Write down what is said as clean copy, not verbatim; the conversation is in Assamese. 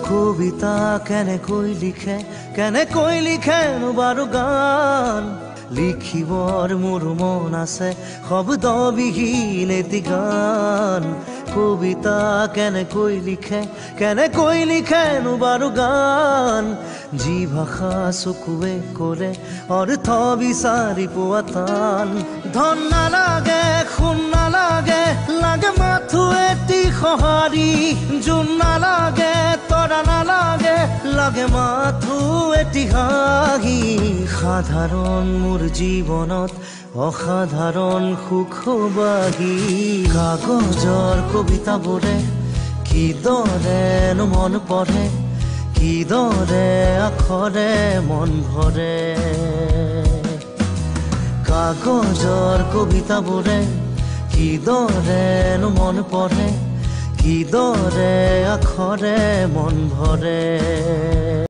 কবিতা কেনেকৈ লিখেনো বাৰু গান লিখিবৰ মোৰ মন আছে শব্দবিহীন এটি গান কবিতা কেনেকৈ লিখেনো বাৰু গান যি ভাষা চকুৱে ক'লে অৰ্থ বিচাৰি পোৱা টান ধন নালাগে সোণ নালাগে লাগে মাথো এটি সঁহাৰি জোন নালাগে তৰা নালাগে লাগে মাথো এটি হাঁহি সাধাৰণ মোৰ জীৱনত অসাধাৰণ সুখবাহী কাগজৰ কবিতাবোৰে কিদৰেনো মন পঢ়ে কিদৰে আখৰে মন ভৰে কাগজৰ কবিতাবোৰে কিদৰেনো মন পঢ়ে কিদৰে আখৰে মন ভৰে